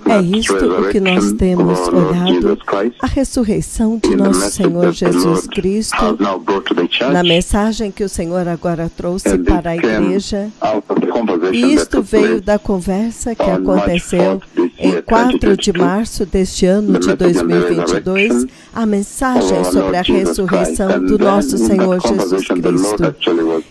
É isto o que nós temos olhado, a ressurreição de nosso Senhor Jesus Cristo, na mensagem que o Senhor agora trouxe para a igreja. E isto veio da conversa que aconteceu em 4 de março deste ano de 2022, a mensagem sobre a ressurreição do nosso Senhor Jesus Cristo.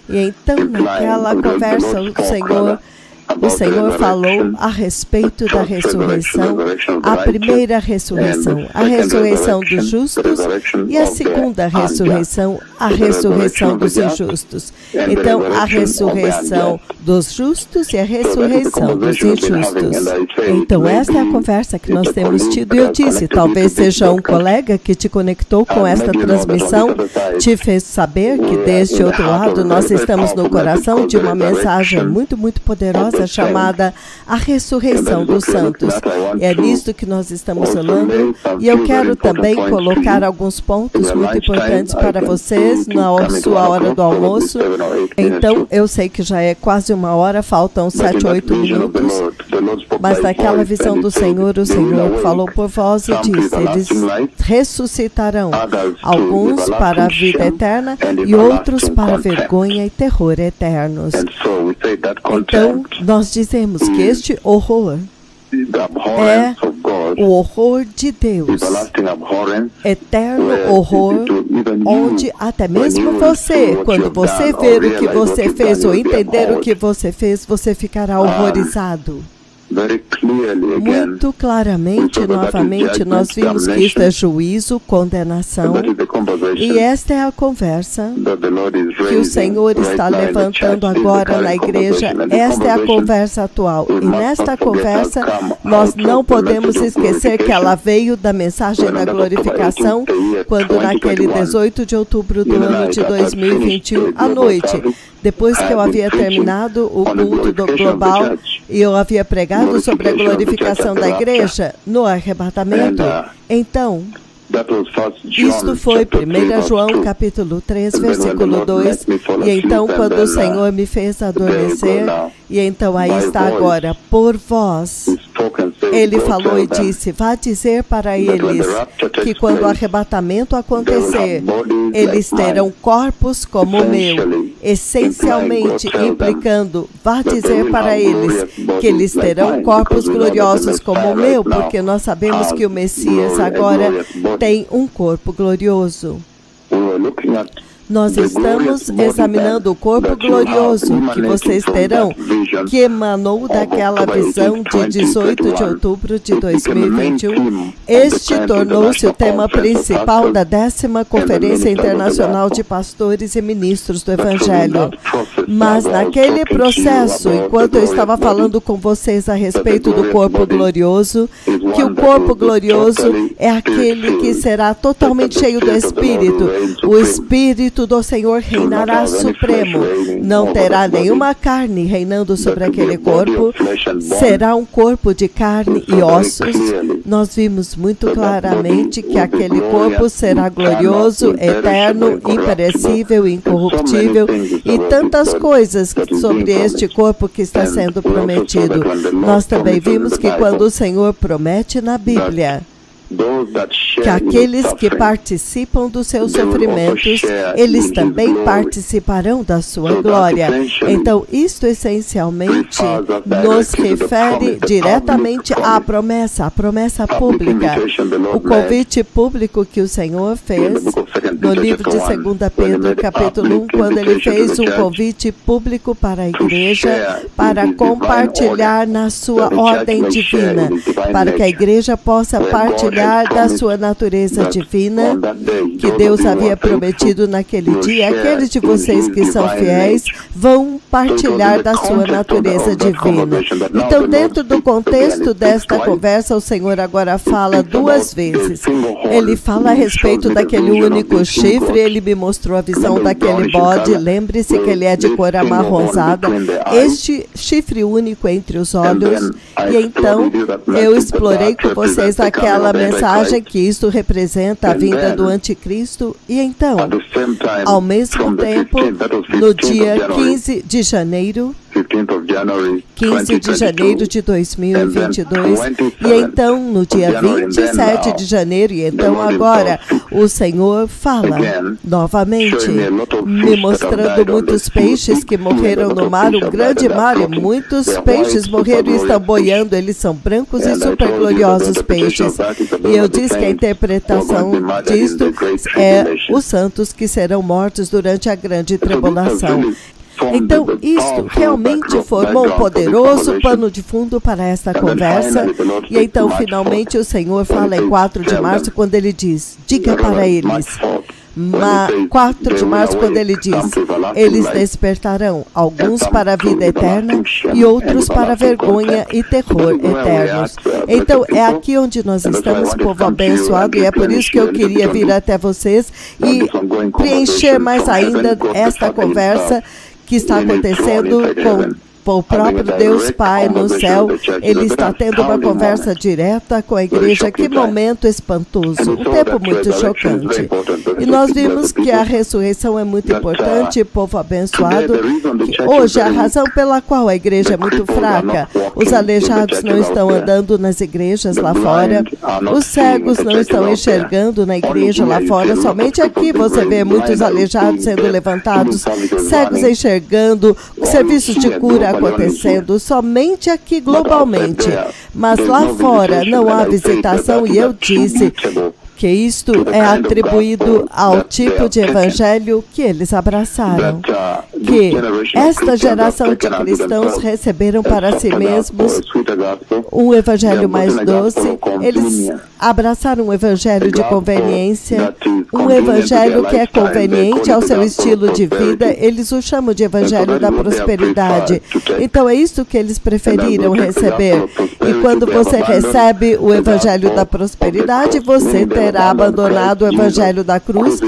E então, naquela conversa, o Senhor falou a respeito da ressurreição, a primeira ressurreição, a ressurreição dos justos, e a segunda ressurreição, a ressurreição dos injustos. Então, a ressurreição dos justos e a ressurreição dos injustos. Então, esta é a conversa que nós temos tido, e eu disse, talvez seja um colega que te conectou com esta transmissão, te fez saber que deste outro lado nós estamos no coração de uma mensagem muito, muito poderosa, chamada A Ressurreição dos Santos. É nisto que nós estamos falando, e eu quero também colocar alguns pontos muito importantes para vocês na sua hora do almoço. Então, eu sei que já é quase 1 hora, faltam 7, 8 minutos, mas naquela visão do Senhor, o Senhor falou por voz e disse, eles ressuscitarão, alguns para a vida eterna e outros para vergonha e terror eternos. Então, nós dizemos que este horror é o horror de Deus, eterno horror, onde até mesmo você, quando você ver o que você fez ou entender o que você fez, você ficará horrorizado. Muito claramente, novamente, nós vimos que isto é juízo, condenação, e esta é a conversa que o Senhor está levantando agora na igreja. Esta é a conversa atual, e nesta conversa nós não podemos esquecer que ela veio da mensagem da glorificação, quando naquele 18 de outubro do ano de 2021, à noite, depois que eu havia terminado o culto do global e eu havia pregado sobre a glorificação da igreja no arrebatamento, então, isto foi 1 João capítulo 3, versículo 2, e então quando o Senhor me fez adormecer, e então aí está agora, por vós, Ele falou e disse, vá dizer para eles que quando o arrebatamento acontecer, eles terão corpos como o meu, essencialmente implicando, vá dizer para eles que eles terão corpos gloriosos como o meu, porque nós sabemos que o Messias agora tem um corpo glorioso. Nós estamos examinando o corpo glorioso que vocês terão, que emanou daquela visão de 18 de outubro de 2021. Este tornou-se o tema principal da 10ª Conferência Internacional de Pastores e Ministros do Evangelho. Mas naquele processo, enquanto eu estava falando com vocês a respeito do corpo glorioso, que o corpo glorioso é aquele que será totalmente cheio do Espírito. O Espírito do Senhor reinará supremo. Não terá nenhuma carne reinando sobre aquele corpo. Será um corpo de carne e ossos. Nós vimos muito claramente que aquele corpo será glorioso, eterno, imperecível, incorruptível e tantas coisas sobre este corpo que está sendo prometido. Nós também vimos que quando o Senhor promete na Bíblia que aqueles que participam dos seus sofrimentos, eles também participarão da sua glória. Então, isto essencialmente nos refere diretamente à promessa, a promessa pública. O convite público que o Senhor fez no livro de 2 Pedro, capítulo 1, quando ele fez um convite público para a igreja, para compartilhar na sua ordem divina, para que a igreja possa partilhar da sua natureza divina, que Deus havia prometido naquele dia. Aqueles de vocês que são fiéis vão partilhar da sua natureza divina. Então, dentro do contexto desta conversa, o Senhor agora fala 2 vezes. Ele fala a respeito daquele único chifre, ele me mostrou a visão daquele bode, lembre-se que ele é de cor amarronzada, este chifre único entre os olhos, e então eu explorei com vocês aquela mensagem que isto representa a vinda do anticristo, e então, ao mesmo tempo, no dia 15 de janeiro 15 de janeiro de 2022, e então no dia 27 de janeiro, e então agora o Senhor fala novamente, me mostrando muitos peixes que morreram no mar, um grande mar, e muitos peixes morreram e estão boiando, eles são brancos e super gloriosos peixes. E eu disse que a interpretação disto é os santos que serão mortos durante a grande tribulação. Então, isto realmente formou um poderoso pano de fundo para esta conversa. E então, finalmente, o Senhor fala em 4 de março, quando ele diz, diga para eles, 4 de março, quando ele diz, eles despertarão, alguns para a vida eterna e outros para a vergonha e terror eternos. Então, é aqui onde nós estamos, povo abençoado, e é por isso que eu queria vir até vocês e preencher mais ainda esta conversa que está acontecendo com o próprio Deus Pai no céu. Ele está tendo uma conversa direta com a igreja. Que momento espantoso, um tempo muito chocante. E nós vimos que a ressurreição é muito importante, povo abençoado. Que hoje, a razão pela qual a igreja é muito fraca, os aleijados não estão andando nas igrejas lá fora, os cegos não estão enxergando na igreja lá fora, somente aqui você vê muitos aleijados sendo levantados, cegos enxergando, serviços de cura acontecendo, somente aqui globalmente. Mas lá fora não há visitação, e eu disse que isto é atribuído ao tipo de evangelho que eles abraçaram, que esta geração de cristãos receberam para si mesmos um evangelho mais doce. Eles abraçaram um evangelho de conveniência, um evangelho que é conveniente ao seu estilo de vida. Eles o chamam de evangelho da prosperidade. Então é isso que eles preferiram receber. E quando você recebe o evangelho da prosperidade, você terá abandonado o evangelho da cruz,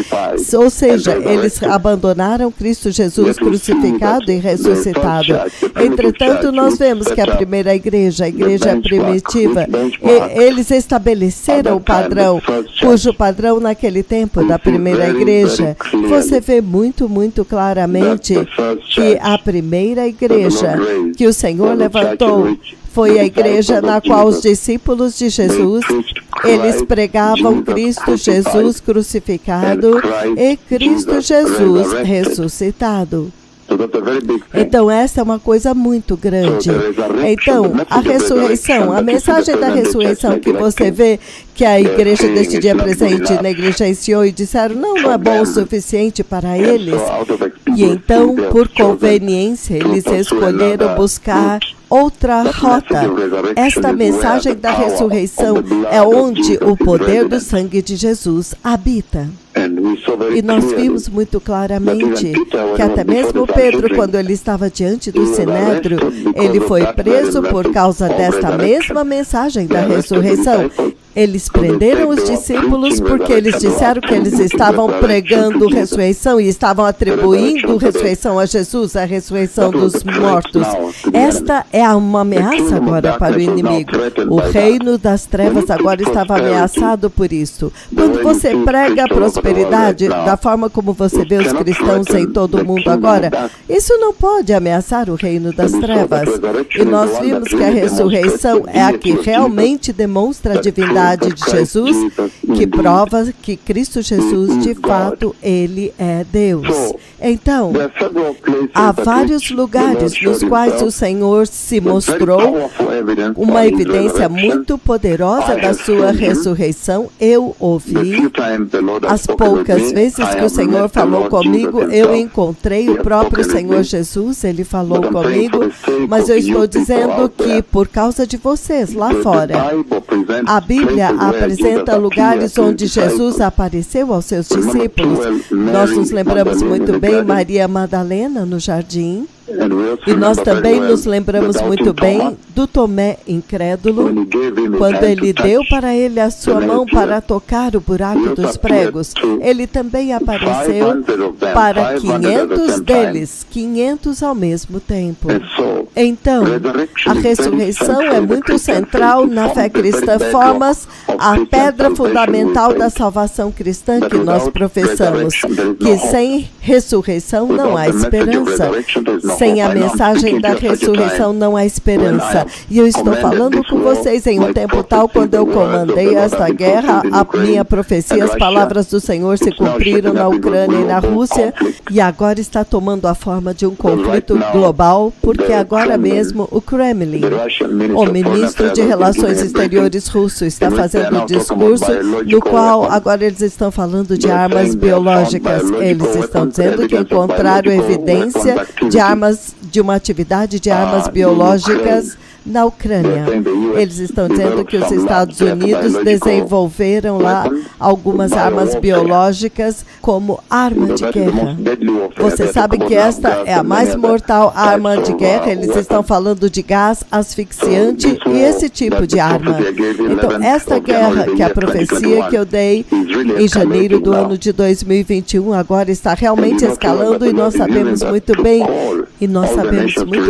ou seja, eles abandonaram Cristo Jesus crucificado e ressuscitado. Entretanto, nós vemos que a primeira igreja, a igreja primitiva, eles estabeleceram o padrão, cujo padrão naquele tempo da primeira igreja, você vê muito, muito claramente que a primeira igreja que o Senhor levantou foi a igreja na qual os discípulos de Jesus, eles pregavam Cristo Jesus crucificado e Cristo Jesus ressuscitado. Então, essa é uma coisa muito grande. Então, a ressurreição, a mensagem da ressurreição que você vê que a igreja deste dia presente negligenciou e disseram, não é bom o suficiente para eles. E então, por conveniência, eles escolheram buscar outra rota. Esta mensagem da ressurreição é onde o poder do sangue de Jesus habita. E nós vimos muito claramente que até mesmo Pedro, quando ele estava diante do Sinédrio, ele foi preso por causa desta mesma mensagem da ressurreição. Eles prenderam os discípulos porque eles disseram que eles estavam pregando ressurreição e estavam atribuindo ressurreição a Jesus, a ressurreição dos mortos. Esta é uma ameaça agora para o inimigo. O reino das trevas agora estava ameaçado por isso. Quando você prega a prosperidade, da forma como você vê os cristãos em todo o mundo agora, isso não pode ameaçar o reino das trevas. E nós vimos que a ressurreição é a que realmente demonstra a divindade de Jesus, que prova que Cristo Jesus, de fato, Ele é Deus. Então, há vários lugares nos quais o Senhor se mostrou uma evidência muito poderosa da sua ressurreição. Eu ouvi, as poucas vezes que o Senhor falou comigo, eu encontrei o próprio Senhor Jesus, Ele falou comigo, mas eu estou dizendo que por causa de vocês lá fora, a Bíblia apresenta lugares onde Jesus apareceu aos seus discípulos. Nós nos lembramos muito bem Maria Madalena no jardim. E nós também nos lembramos muito bem do Tomé incrédulo, quando ele deu para ele a sua mão para tocar o buraco dos pregos. Ele também apareceu para 500 deles, 500 ao mesmo tempo. Então, a ressurreição é muito central na fé cristã, formas a pedra fundamental da salvação cristã que nós professamos, que sem ressurreição não há esperança. Sem a mensagem da ressurreição não há esperança. E eu estou falando com vocês em um tempo tal, quando eu comandei esta guerra, a minha profecia, as palavras do Senhor se cumpriram na Ucrânia e na Rússia, e agora está tomando a forma de um conflito global, porque agora mesmo o Kremlin, o ministro de Relações Exteriores russo, está fazendo um discurso no qual agora eles estão falando de armas biológicas. Eles estão dizendo que encontraram evidência de uma atividade de armas biológicas na Ucrânia. Eles estão dizendo que os Estados Unidos desenvolveram lá algumas armas biológicas como arma de guerra. Você sabe que esta é a mais mortal arma de guerra. Eles estão falando de gás asfixiante e esse tipo de arma. Então, esta guerra, que é a profecia que eu dei em janeiro do ano de 2021, agora está realmente escalando e nós sabemos muito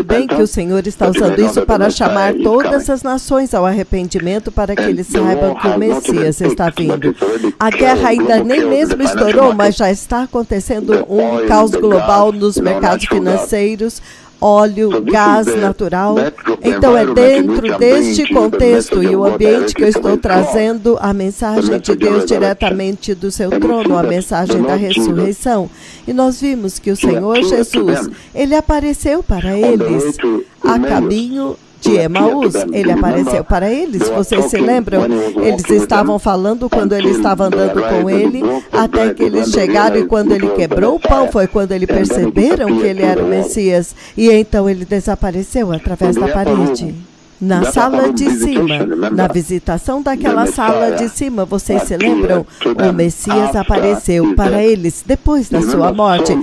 bem que o Senhor está usando isso para chamar todas as nações ao arrependimento, para que eles saibam que o Messias está vindo. A guerra ainda nem mesmo estourou, mas já está acontecendo um caos global nos mercados financeiros, óleo, gás natural. Então é dentro deste contexto e o ambiente que eu estou trazendo a mensagem de Deus diretamente do seu trono, a mensagem da ressurreição. E nós vimos que o Senhor Jesus, Ele apareceu para eles a caminho de Emaús. Ele apareceu para eles. Vocês se lembram? Eles estavam falando quando ele estava andando com ele, até que eles chegaram, e quando ele quebrou o pão, foi quando eles perceberam que ele era o Messias. E então ele desapareceu através da parede. Na sala de cima, na visitação daquela sala de cima, vocês se lembram? O Messias apareceu para eles depois da sua morte.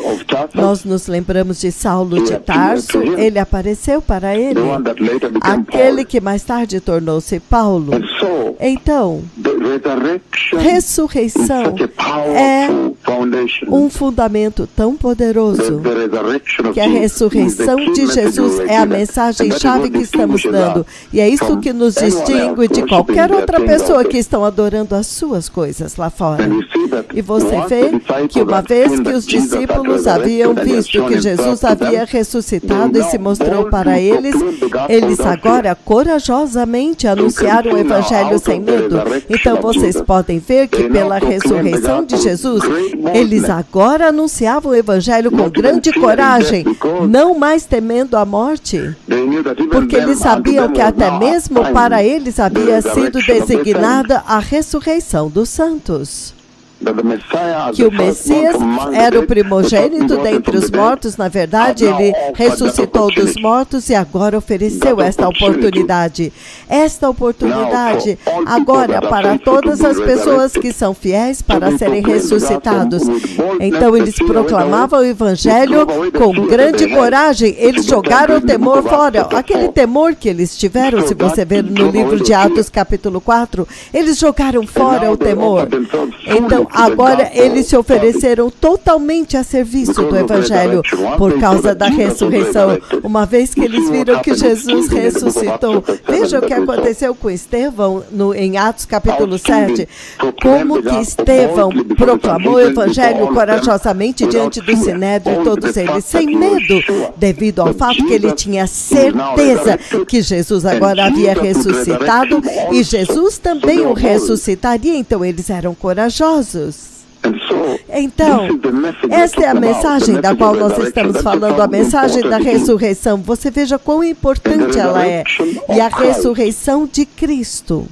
Nós nos lembramos de Saulo de Tarso, ele apareceu para ele, aquele que mais tarde tornou-se Paulo. Então, ressurreição é um fundamento tão poderoso, que a ressurreição de Jesus é a mensagem-chave que estamos dando. E é isso que nos distingue de qualquer outra pessoa que estão adorando as suas coisas lá fora. E você vê que uma vez que os discípulos haviam visto que Jesus havia ressuscitado e se mostrou para eles, eles agora corajosamente anunciaram o Evangelho sem medo. Então vocês podem ver que pela ressurreição de Jesus, eles agora anunciavam o Evangelho com grande coragem, não mais temendo a morte, porque eles sabiam que até mesmo para eles havia sido designada a ressurreição dos santos. Que o Messias era o primogênito dentre os mortos, na verdade, ele ressuscitou dos mortos e agora ofereceu esta oportunidade. Esta oportunidade agora para todas as pessoas que são fiéis para serem ressuscitados. Então eles proclamavam o Evangelho com grande coragem, eles jogaram o temor fora. Aquele temor que eles tiveram, se você ver no livro de Atos capítulo 4, eles jogaram fora o temor. Então agora eles se ofereceram totalmente a serviço do Evangelho por causa da ressurreição. Uma vez que eles viram que Jesus ressuscitou, veja o que aconteceu com Estevão em Atos capítulo 7. Como que Estevão proclamou o Evangelho corajosamente diante do Sinédrio, todos eles sem medo, devido ao fato que ele tinha certeza que Jesus agora havia ressuscitado e Jesus também o ressuscitaria. Então eles eram corajosos. Então, esta é a mensagem da qual nós estamos falando, a mensagem da ressurreição. Você veja quão importante ela é. E a ressurreição de Cristo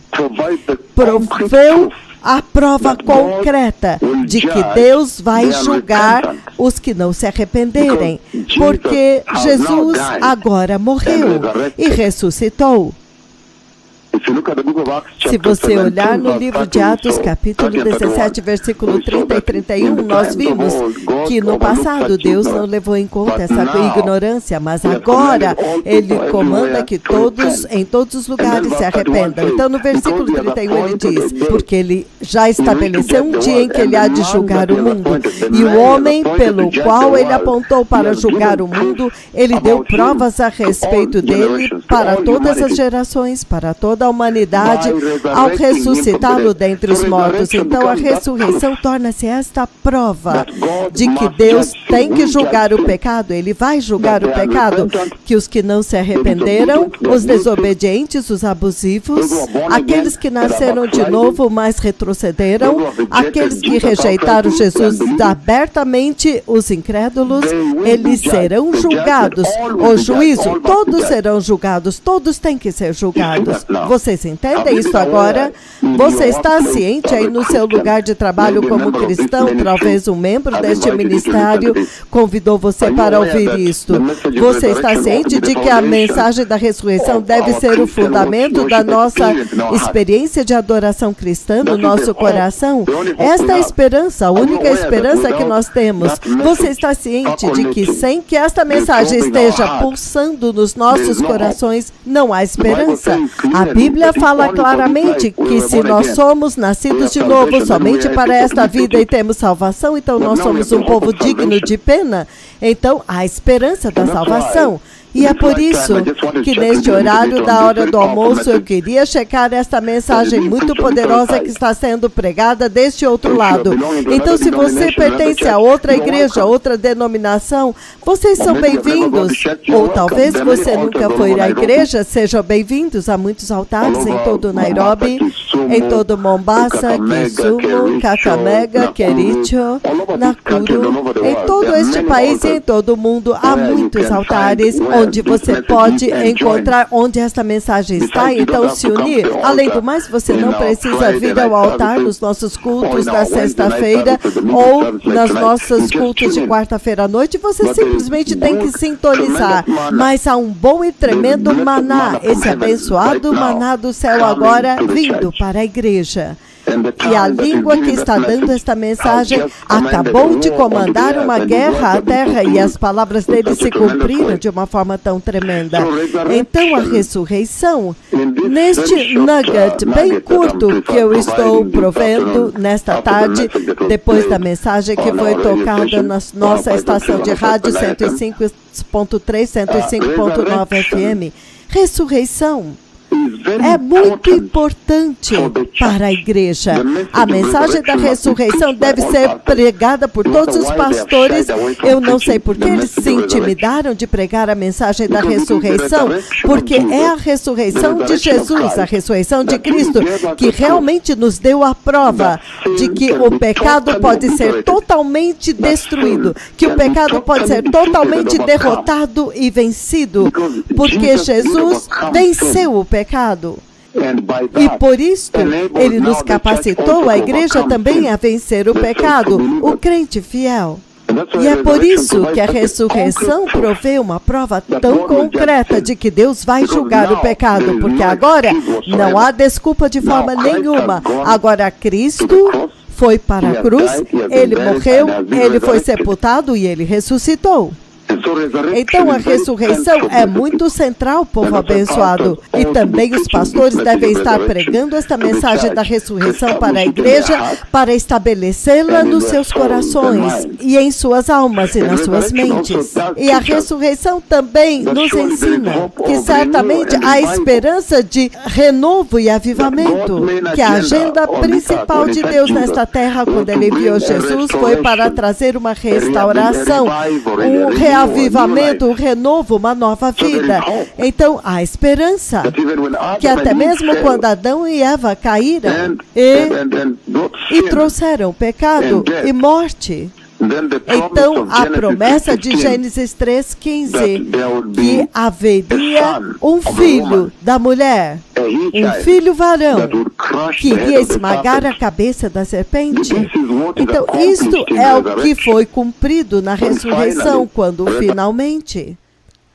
proveu a prova concreta de que Deus vai julgar os que não se arrependerem, porque Jesus agora morreu e ressuscitou. Se você olhar no livro de Atos, capítulo 17, versículo 30 e 31, nós vimos que no passado Deus não levou em conta essa ignorância, mas agora Ele comanda que todos, em todos os lugares, se arrependam. Então, no versículo 31, Ele diz, porque Ele já estabeleceu um dia em que Ele há de julgar o mundo, e o homem pelo qual Ele apontou para julgar o mundo, Ele deu provas a respeito dele para todas as gerações, para toda a humanidade, ao ressuscitá-lo dentre os mortos. Então, a ressurreição torna-se esta prova de que Deus tem que julgar o pecado. Ele vai julgar o pecado, que os que não se arrependeram, os desobedientes, os abusivos, aqueles que nasceram de novo, mas retrocederam, aqueles que rejeitaram Jesus abertamente, os incrédulos, eles serão julgados. O juízo, todos serão julgados, todos têm que ser julgados. Vocês entendem isso agora? Você está ciente aí no seu lugar de trabalho como cristão? Talvez um membro deste ministério convidou você para ouvir isto. Você está ciente de que a mensagem da ressurreição deve ser o fundamento da nossa experiência de adoração cristã no nosso coração? Esta é a esperança, a única esperança que nós temos. Você está ciente de que sem que esta mensagem esteja pulsando nos nossos corações, não há esperança? A Bíblia fala claramente que se nós somos nascidos de novo somente para esta vida e temos salvação, então nós somos um povo digno de pena. Então, há esperança da salvação. E é por isso que neste horário da hora do almoço eu queria checar esta mensagem muito poderosa que está sendo pregada deste outro lado. Então, se você pertence a outra igreja, outra denominação, vocês são bem-vindos. Ou talvez você nunca foi à igreja, sejam bem-vindos a muitos altares em todo Nairobi, em todo Mombasa, Kisumu, Kakamega, Kericho, Nakuru. Em todo este país e em todo o mundo há muitos altares onde você pode encontrar onde esta mensagem está, então se unir. Além do mais, você não precisa vir ao altar nos nossos cultos da sexta-feira ou nas nossas cultos de quarta-feira à noite, você simplesmente tem que sintonizar. Mas há um bom e tremendo maná, esse abençoado maná do céu agora vindo para a igreja. E a língua que está dando esta mensagem acabou de comandar uma guerra à terra e as palavras dele se cumpriram de uma forma tão tremenda. Então, a ressurreição, neste nugget bem curto que eu estou provendo nesta tarde, depois da mensagem que foi tocada na nossa estação de rádio 105.3, 105.9 FM, ressurreição é muito importante para a igreja. A mensagem da ressurreição deve ser pregada por todos os pastores. Eu não sei por que eles se intimidaram de pregar a mensagem da ressurreição, porque é a ressurreição de Jesus, a ressurreição de Cristo, que realmente nos deu a prova de que o pecado pode ser totalmente destruído, que o pecado pode ser totalmente derrotado e vencido, porque Jesus venceu o pecado. E por isto, Ele nos capacitou, a igreja também, a vencer o pecado, o crente fiel. E é por isso que a ressurreição provê uma prova tão concreta de que Deus vai julgar o pecado, porque agora não há desculpa de forma nenhuma. Agora Cristo foi para a cruz, Ele morreu, Ele foi sepultado e Ele ressuscitou. Então, a ressurreição é muito central, povo abençoado. E também os pastores devem estar pregando esta mensagem da ressurreição para a igreja, para estabelecê-la nos seus corações e em suas almas e nas suas mentes. E a ressurreição também nos ensina que certamente há esperança de renovo e avivamento, que a agenda principal de Deus nesta terra, quando Ele enviou Jesus, foi para trazer uma restauração, um reavivamento, um renovo, uma nova vida. Então, há esperança que até mesmo quando Adão e Eva caíram e trouxeram pecado e morte, então, a promessa de Gênesis 3:15, que haveria um filho da mulher, um filho varão, que iria esmagar a cabeça da serpente. Então, isto é o que foi cumprido na ressurreição, quando finalmente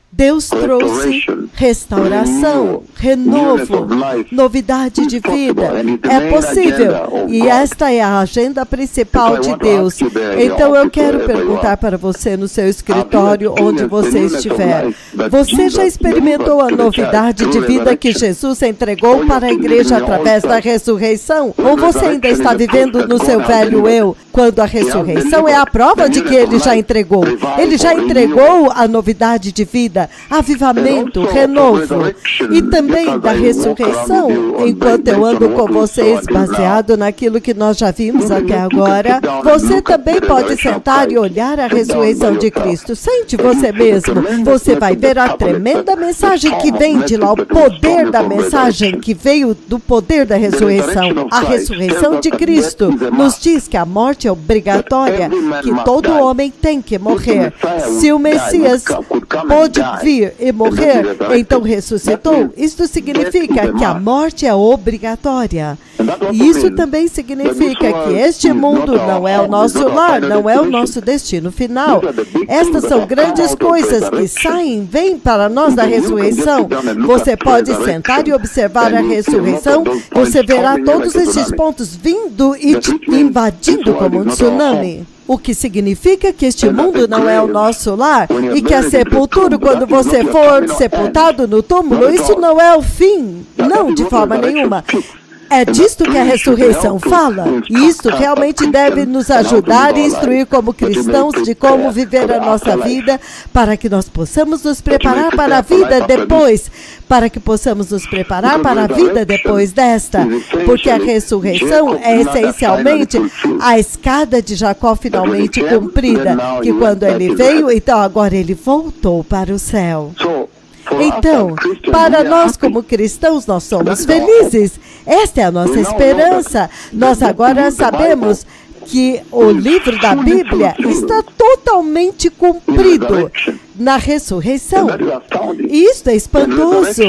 Deus trouxe restauração, renovo, novidade de vida. É possível. E esta é a agenda principal de Deus. Então eu quero perguntar para você no seu escritório, onde você estiver. Você já experimentou a novidade de vida que Jesus entregou para a igreja através da ressurreição? Ou você ainda está vivendo no seu velho eu, quando a ressurreição é a prova de que ele já entregou? Ele já entregou a novidade de vida, avivamento, renovo, e também da ressurreição. Enquanto eu ando com vocês, baseado naquilo que nós já vimos até agora, você também pode sentar e olhar a ressurreição de Cristo. Sente você mesmo. Você vai ver a tremenda mensagem que vem de lá, o poder da mensagem que veio do poder da ressurreição. A ressurreição de Cristo nos diz que a morte é obrigatória, que todo homem tem que morrer. Se o Messias pôde vir e morrer, então ressuscitou, isto significa que a morte é obrigatória. E isso também significa que este mundo não é o nosso lar, não é o nosso destino final. Estas são grandes coisas que saem, vêm para nós da ressurreição. Você pode sentar e observar a ressurreição, você verá todos esses pontos vindo e te invadindo como um tsunami. O que significa que este mundo não é o nosso lar e que a sepultura, quando você for sepultado no túmulo, isso não é o fim. Não, de forma nenhuma. É disto que a ressurreição fala. E isto realmente deve nos ajudar e instruir como cristãos de como viver a nossa vida, para que nós possamos nos preparar para a vida depois. Para que possamos nos preparar para a vida depois desta. Porque a ressurreição é essencialmente a escada de Jacó finalmente cumprida. Que quando ele veio, então agora ele voltou para o céu. Então, para nós como cristãos, nós somos felizes. Esta é a nossa esperança. Nós agora sabemos que o livro da Bíblia está totalmente cumprido na ressurreição. E isto é espantoso.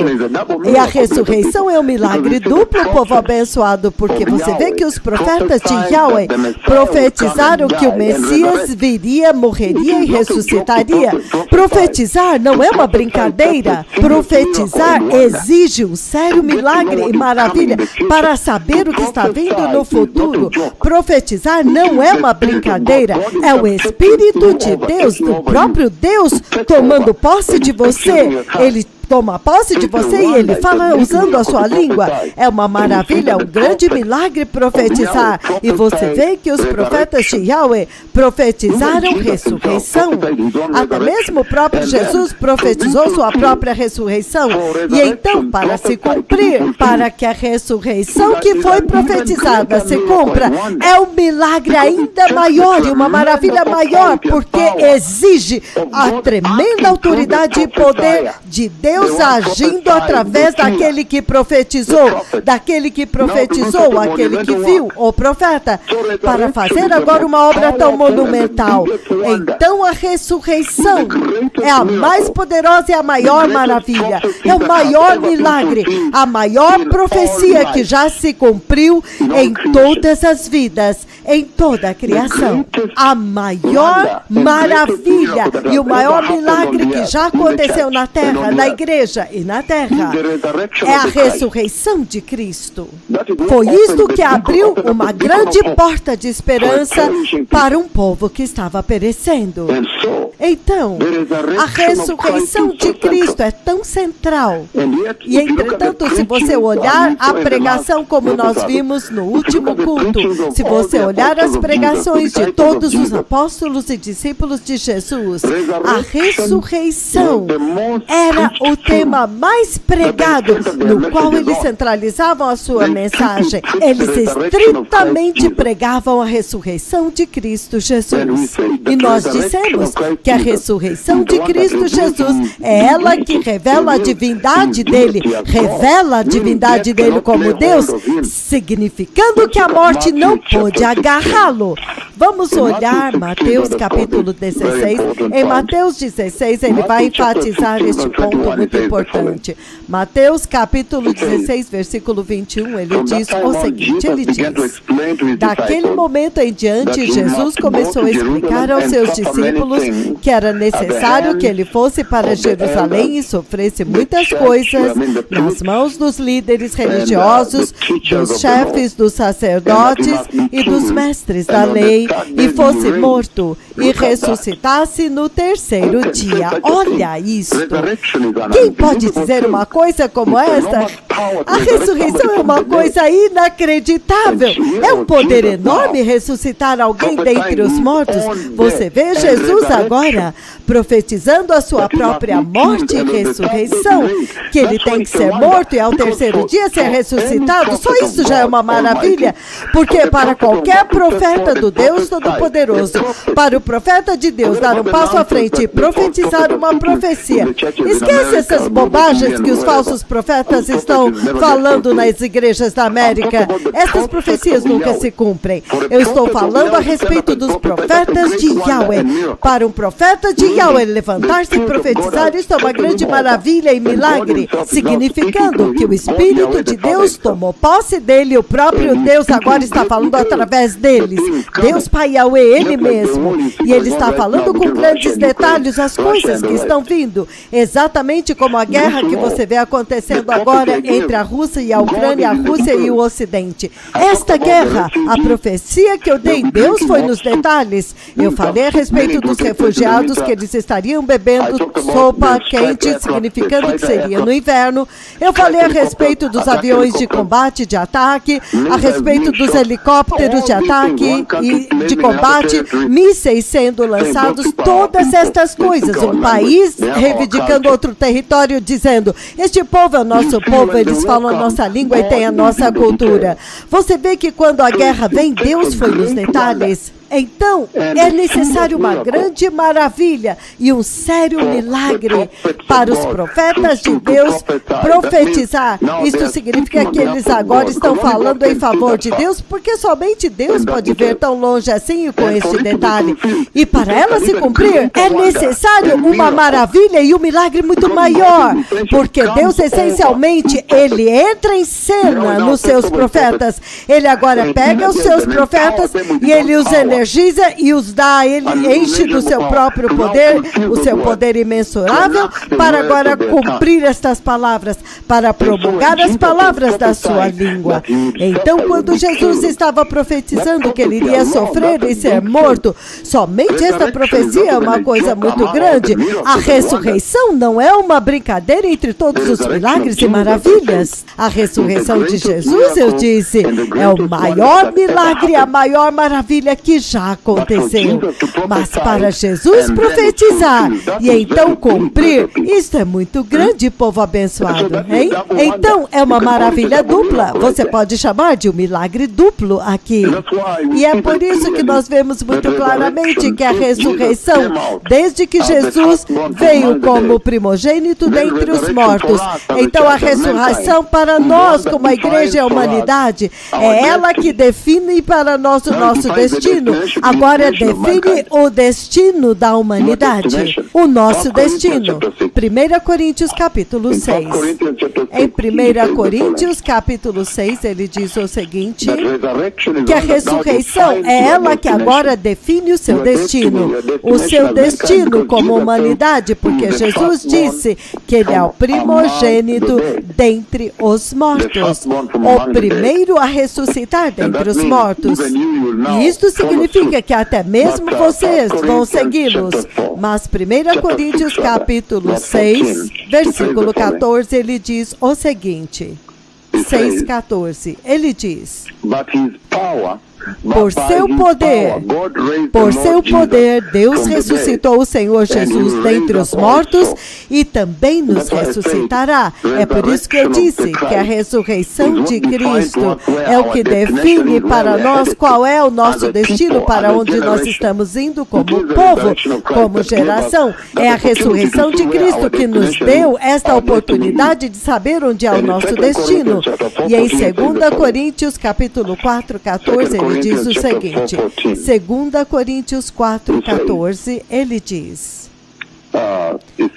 E a ressurreição é um milagre duplo, povo abençoado, porque você vê que os profetas de Yahweh profetizaram que o Messias viria, morreria e ressuscitaria. Profetizar não é uma brincadeira. Profetizar exige um sério milagre e maravilha para saber o que está vindo no futuro. Profetizar não é uma brincadeira. É o Espírito de Deus, o próprio Deus, tomando posse de você. Ele toma posse de você e ele fala usando a sua língua. É uma maravilha, um grande milagre profetizar. E você vê que os profetas de Yahweh profetizaram ressurreição. Até mesmo o próprio Jesus profetizou sua própria ressurreição. E então, para se cumprir, para que a ressurreição que foi profetizada se cumpra, é um milagre ainda maior e uma maravilha maior, porque exige a tremenda autoridade e poder de Deus agindo através daquele que profetizou, aquele que viu, o profeta, para fazer agora uma obra tão monumental. Então a ressurreição é a mais poderosa e a maior maravilha, é o maior milagre, a maior profecia que já se cumpriu em todas as vidas, em toda a criação. A maior maravilha e o maior milagre que já aconteceu na terra, na igreja e na terra, é a ressurreição de Cristo. Foi isto que abriu uma grande porta de esperança para um povo que estava perecendo. Então, a ressurreição de Cristo é tão central. E, entretanto, se você olhar a pregação como nós vimos no último culto, se você olhar as pregações de todos os apóstolos e discípulos de Jesus, a ressurreição era o tema mais pregado, no qual eles centralizavam a sua mensagem. Eles estritamente pregavam a ressurreição de Cristo Jesus. E nós dissemos que a ressurreição de Cristo Jesus é ela que revela a divindade dele, revela a divindade dele como Deus, significando que a morte não pôde agarrá-lo. Vamos olhar Mateus capítulo 16. Em Mateus 16, ele vai enfatizar este ponto muito muito importante. Mateus capítulo 16, versículo 21, ele diz o seguinte, ele diz: daquele momento em diante, Jesus começou a explicar aos seus discípulos que era necessário que ele fosse para Jerusalém e sofresse muitas coisas nas mãos dos líderes religiosos, dos chefes, dos sacerdotes e dos mestres da lei, e fosse morto e ressuscitasse no terceiro dia. Olha isto! Quem pode dizer uma coisa como esta? A ressurreição é uma coisa inacreditável. É um poder enorme ressuscitar alguém dentre os mortos. Você vê Jesus agora profetizando a sua própria morte e ressurreição, que ele tem que ser morto e ao terceiro dia ser ressuscitado. Só isso já é uma maravilha, porque para qualquer profeta do Deus Todo-Poderoso, para o profeta de Deus dar um passo à frente e profetizar uma profecia, esquece essas bobagens que os falsos profetas estão falando nas igrejas da América. Essas profecias nunca se cumprem. Eu estou falando a respeito dos profetas de Yahweh. Para um profeta de Yahweh levantar-se e profetizar, isto é uma grande maravilha e milagre, significando que o Espírito de Deus tomou posse dele, o próprio Deus agora está falando através deles. Deus Pai Yahweh, ele mesmo. E ele está falando com grandes detalhes as coisas que estão vindo, exatamente como a guerra que você vê acontecendo agora entre a Rússia e a Ucrânia, a Rússia e o Ocidente. Esta guerra, a profecia que eu dei, Deus foi nos detalhes. Eu falei a respeito dos refugiados, que eles estariam bebendo sopa quente, significando que seria no inverno. Eu falei a respeito dos aviões de combate, de ataque, a respeito dos helicópteros de ataque e de combate, mísseis sendo lançados, todas estas coisas. Um país reivindicando outro território, dizendo: este povo é o nosso povo, eles falam a nossa língua e têm a nossa cultura. Você vê que quando a guerra vem, Deus foi nos detalhes. Então, é necessário uma grande maravilha e um sério milagre para os profetas de Deus profetizar. Isto significa que eles agora estão falando em favor de Deus, porque somente Deus pode ver tão longe assim e com este detalhe. E para ela se cumprir, é necessário uma maravilha e um milagre muito maior, porque Deus, essencialmente, ele entra em cena nos seus profetas. Ele agora pega os seus profetas e ele os energiza e os dá, ele enche do seu próprio poder, o seu poder imensurável, para agora cumprir estas palavras, para promulgar as palavras da sua língua. Então, quando Jesus estava profetizando que ele iria sofrer e ser morto, somente esta profecia é uma coisa muito grande. A ressurreição não é uma brincadeira entre todos os milagres e maravilhas. A ressurreição de Jesus, eu disse, é o maior milagre, a maior maravilha que já aconteceu. Mas para Jesus profetizar e então cumprir, isso é muito grande, povo abençoado, hein? Então é uma maravilha dupla. Você pode chamar de um milagre duplo aqui. E é por isso que nós vemos muito claramente que a ressurreição, desde que Jesus veio como primogênito dentre os mortos, então a ressurreição para nós, como a igreja e a humanidade, é ela que define para nós o nosso destino. Agora define o destino da humanidade, o nosso destino. 1 Coríntios capítulo 6. Em 1 Coríntios capítulo 6, ele diz o seguinte, que a ressurreição é ela que agora define o seu destino como humanidade, porque Jesus disse que ele é o primogênito dentre os mortos, o primeiro a ressuscitar dentre os mortos. E isto significa que até mesmo vocês vão segui-los. Mas 1 Coríntios capítulo 6, versículo 14, ele diz o seguinte, 6,14, ele diz: por seu poder, Deus ressuscitou o Senhor Jesus dentre os mortos e também nos ressuscitará. É por isso que eu disse que a ressurreição de Cristo é o que define para nós qual é o nosso destino, para onde nós estamos indo como povo, como geração. É a ressurreição de Cristo que nos deu esta oportunidade de saber onde é o nosso destino. E em 2 Coríntios capítulo 4, 14, ele diz o seguinte, 2 Coríntios 4, 14, ele diz,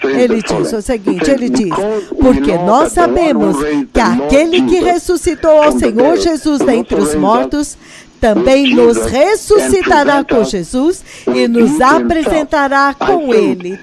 Ele diz o seguinte, ele diz, porque nós sabemos que aquele que ressuscitou ao Senhor Jesus dentre os mortos, também nos ressuscitará com Jesus e nos apresentará com Ele.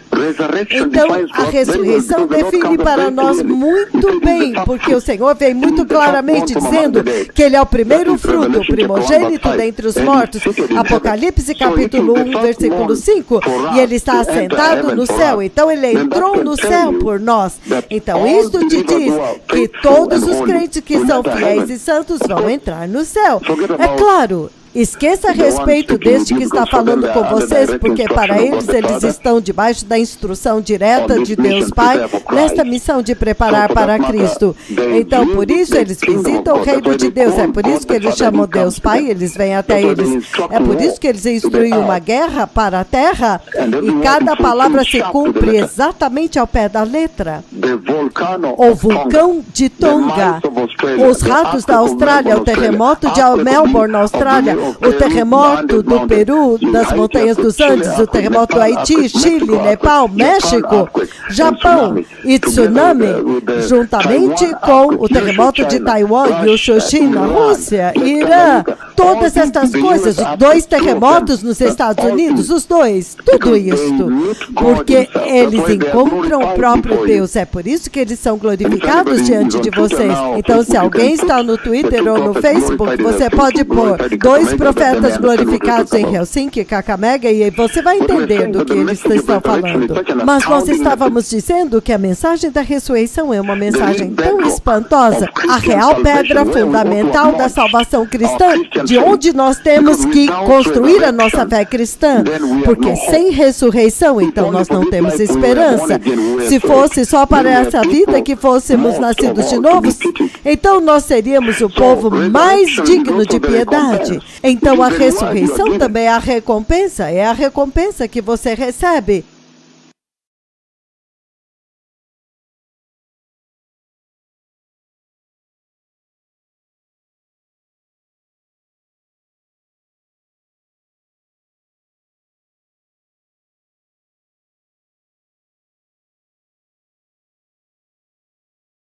Então, a ressurreição define para nós muito bem, porque o Senhor vem muito claramente dizendo que Ele é o primeiro fruto, o primogênito dentre os mortos. Apocalipse capítulo 1, versículo 5. E Ele está assentado no céu. Então, Ele entrou no céu por nós. Então, isto te diz que todos os crentes que são fiéis e santos vão entrar no céu. É claro. Esqueça a respeito deste que está falando com vocês, porque para eles estão debaixo da instrução direta de Deus Pai, nesta missão de preparar para Cristo. Então, por isso, eles visitam o reino de Deus. É por isso que eles chamam Deus Pai, eles vêm até eles. É por isso que eles instruem uma guerra para a terra, e cada palavra se cumpre exatamente ao pé da letra. O vulcão de Tonga, os ratos da Austrália, o terremoto de Melbourne, na Austrália, o terremoto do Peru, das montanhas dos Andes, o terremoto do Haiti, Chile, Nepal, México, Japão e tsunami, juntamente com o terremoto de Taiwan e o Shushin na Rússia, Irã, todas estas coisas, 2 terremotos nos Estados Unidos, os 2, tudo isto, porque eles encontram o próprio Deus, é por isso que eles são glorificados diante de vocês. Então, se alguém está no Twitter ou no Facebook, você pode pôr 2 profetas glorificados em Helsinki, Kakamega, e você vai entender do que eles estão falando. Mas nós estávamos dizendo que a mensagem da ressurreição é uma mensagem tão espantosa, a real pedra fundamental da salvação cristã, de onde nós temos que construir a nossa fé cristã, porque sem ressurreição, então nós não temos esperança. Se fosse só para essa vida que fôssemos nascidos de novo, então nós seríamos o povo mais digno de piedade. Então a ressurreição também é a recompensa que você recebe.